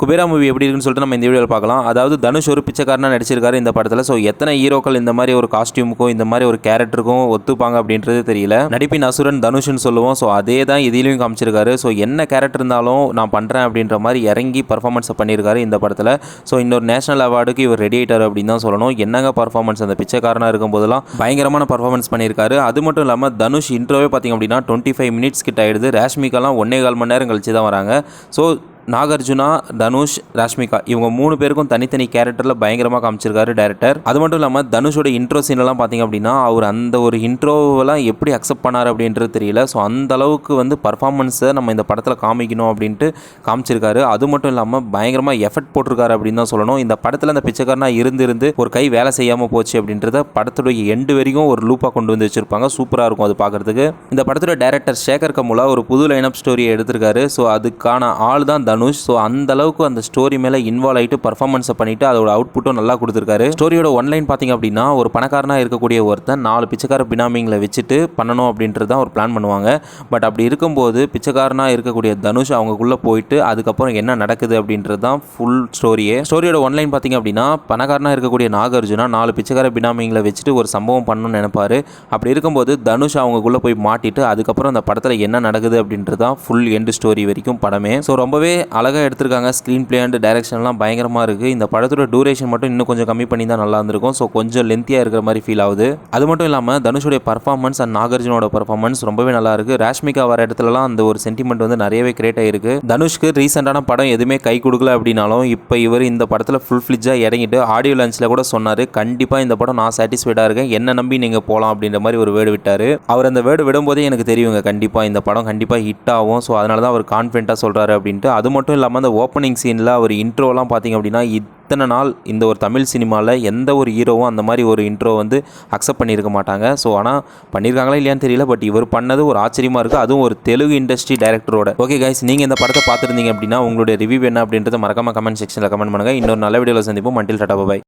Kubera movie எப்படி இருக்குன்னு சொல்லிட்டு நம்ம இந்த வீடியோவில் பார்க்கலாம். அதாவது தனுஷ் ஒரு பிச்சைக்காரனாக நடிச்சிருக்காரு இந்த படத்தில். ஸோ எத்தனை ஹீரோக்கள் இந்த மாதிரி ஒரு காஸ்டியூமுக்கும் இந்த மாதிரி ஒரு கேரக்டருக்கும் ஒத்துப்பாங்க அப்படின்றது தெரியல. நடிப்பின் அசுரன் தனுஷ்னு சொல்லுவோம். ஸோ அதே தான் இதிலையும் காமிச்சிருக்காரு. ஸோ என்ன கேரக்டர் இருந்தாலும் நான் பண்ணுறேன் அப்படின்ற மாதிரி இறங்கி பர்ஃபார்மன்ஸை பண்ணியிருக்காரு இந்த படத்தில். ஸோ இன்னொரு நேஷனல் அவார்டுக்கு இவர் ரெடி ஆகிட்டார் அப்படின்னு தான் சொல்லணும். என்னங்க பர்ஃபார்மன்ஸ், அந்த பிச்சைக்காரனாக இருக்கும்போதெல்லாம் பயங்கரமான பர்ஃபார்மன்ஸ் பண்ணியிருக்காரு. அது மட்டும் இல்லாமல் தனுஷ் இன்ட்ரோவே பார்த்திங்க அப்படின்னா 25 மினிட்ஸ் கிட்ட ஆயிடுது. ராஷ்மிகாலாம் 1.25 மணி நேரம் கழிச்சு தான் வராங்க. ஸோ நாகார்ஜுனா, தனுஷ், ராஷ்மிகா இவங்க 3 பேருக்கும் தனித்தனி கேரக்டரில் பயங்கரமாக காமிச்சிருக்காரு டேரக்டர். அது மட்டும் இல்லாமல் தனுஷோட இன்ட்ரோ சீனெல்லாம் பார்த்திங்க அப்படின்னா அவர் அந்த ஒரு இன்ட்ரோவெல்லாம் எப்படி அக்செப்ட் பண்ணார் அப்படின்றது தெரியல. ஸோ அந்த அளவுக்கு வந்து பர்ஃபார்மன்ஸை நம்ம இந்த படத்தில் காமிக்கணும் அப்படின்ட்டு காமிச்சிருக்காரு. அது மட்டும் இல்லாமல் பயங்கரமாக எஃபர்ட் போட்டிருக்காரு அப்படின்னு தான் சொல்லணும். இந்த படத்தில் அந்த பிச்சைக்காரனாக இருந்து ஒரு கை வேலை செய்யாமல் போச்சு அப்படின்றத படத்துடைய எண்டு வரைக்கும் ஒரு லூப்பாக கொண்டு வந்து வச்சுருப்பாங்க. சூப்பராக இருக்கும் அது பார்க்குறதுக்கு. இந்த படத்தோட டேரக்டர் சேகர் கமுலா ஒரு புது லைனப் ஸ்டோரியை எடுத்திருக்காரு. ஸோ அதுக்கான ஆள் தான் தனுஷ். ஸோ அந்த அளவுக்கு அந்த ஸ்டோரி மேலே இன்வால்வ் ஆகிட்டு பர்ஃபார்மன்ஸை பண்ணிட்டு அதோட அவுட்புட்டும் நல்லா கொடுத்துருக்காரு. ஸ்டோரியோட ஒன்லைன் பார்த்தீங்க அப்படின்னா ஒரு பணக்காரனாக இருக்கக்கூடிய ஒருத்தன் 4 பிச்சைக்கார பினாமிங்களை வச்சுட்டு பண்ணணும் அப்படின்றது தான் ஒரு பிளான் பண்ணுவாங்க. பட் அப்படி இருக்கும்போது பிச்சைக்காரனாக இருக்கக்கூடிய தனுஷ் அவங்களுக்குள்ளே போயிட்டு அதுக்கப்புறம் என்ன நடக்குது அப்படின்றது தான் ஃபுல் ஸ்டோரியே. ஸ்டோரியோட ஒன்லைன் பார்த்தீங்க அப்படின்னா பணக்காரனாக இருக்கக்கூடிய நாகார்ஜுனா 4 பிச்சைக்கார பினாமிங்களை வச்சுட்டு ஒரு சம்பவம் பண்ணணும்னு நினைப்பாரு. அப்படி இருக்கும்போது தனுஷ் அவங்களுக்குள்ளே போய் மாட்டிட்டு அதுக்கப்புறம் அந்த படத்தில் என்ன நடக்குது அப்படின்றது தான் ஃபுல் எண்டு ஸ்டோரி வரைக்கும் படமே. ஸோ ரொம்பவே அழகாக எடுத்திருக்காங்க. ஸ்க்ரீன் பிளே அண்ட் டைரக்ஷன்லாம் பயங்கரமாக இருக்குது. இந்த படத்தோட டூரேஷன் மட்டும் இன்னும் கொஞ்சம் கம்மி பண்ணி தான் நல்லா இருந்திருக்கும். ஸோ கொஞ்சம் லென்த்தியாக இருக்கிற மாதிரி ஃபீல் ஆகுது. அது மட்டும் இல்லாமல் தனுஷுடைய பர்ஃபார்மன்ஸ் அண்ட் நாகார்ஜுனோட பர்ஃபார்மன்ஸ் ரொம்பவே நல்லா இருக்குது. ராஷ்மிகா வர இடத்துலலாம் அந்த ஒரு சென்டிமெண்ட் வந்து நிறையவே கிரியேட் ஆகிருக்கு. தனுஷ்க்கு ரீசெண்டான படம் எதுவுமே கை கொடுக்கல அப்படின்னாலும் இப்போ இவர் இந்த படத்தில் ஃபுல் ஃப்ளிட்ஜாக இறங்கிட்டு ஆடியோ லான்ச்சில் கூட சொன்னார், கண்டிப்பாக இந்த படம் நான் சாட்டிஸ்ஃபைடாக இருக்கேன், என்ன நம்பி நீங்கள் போகலாம் அப்படின்ற மாதிரி ஒரு வேர்டு விட்டார். அவர் அந்த வேர்டு விடும்போதே எனக்கு தெரியுங்க கண்டிப்பாக இந்த படம் கண்டிப்பாக ஹிட் ஆகும். ஸோ அதனால தான் அவர் கான்ஃபிடென்ட்டாக சொல்கிறாரு அப்படின்ட்டு. அது மட்டும் இல்லாமல் அந்த ஓப்பனிங் சீனில் அவர் இன்ட்ரோலாம் பார்த்திங்க அப்படின்னா இத்தனை நாள் இந்த ஒரு தமிழ் சினிமாவில் எந்த ஒரு ஹீரோவும் அந்த மாதிரி ஒரு இன்ட்ரோ வந்து அக்செப்ட் பண்ணியிருக்க மாட்டாங்க. ஸோ ஆனால் பண்ணியிருக்காங்களா இல்லையான்னு தெரியல. பட் இவர் பண்ணது ஒரு ஆச்சரியமாக இருக்குது. அதுவும் ஒரு தெலுங்கு இண்டஸ்ட்ரி டைரக்டரோட. ஓகே கைஸ், நீங்கள் இந்த படத்தை பார்த்துருந்தீங்க அப்படின்னா உங்களுடைய ரிவ்யூ என்ன அப்படின்றத மறக்காம கமெண்ட் செக்ஷனில் கமெண்ட் பண்ணுங்கள். இன்னொரு நல்ல வீடியோவில் சந்திப்போம். மண்டில் டாடா பாய்.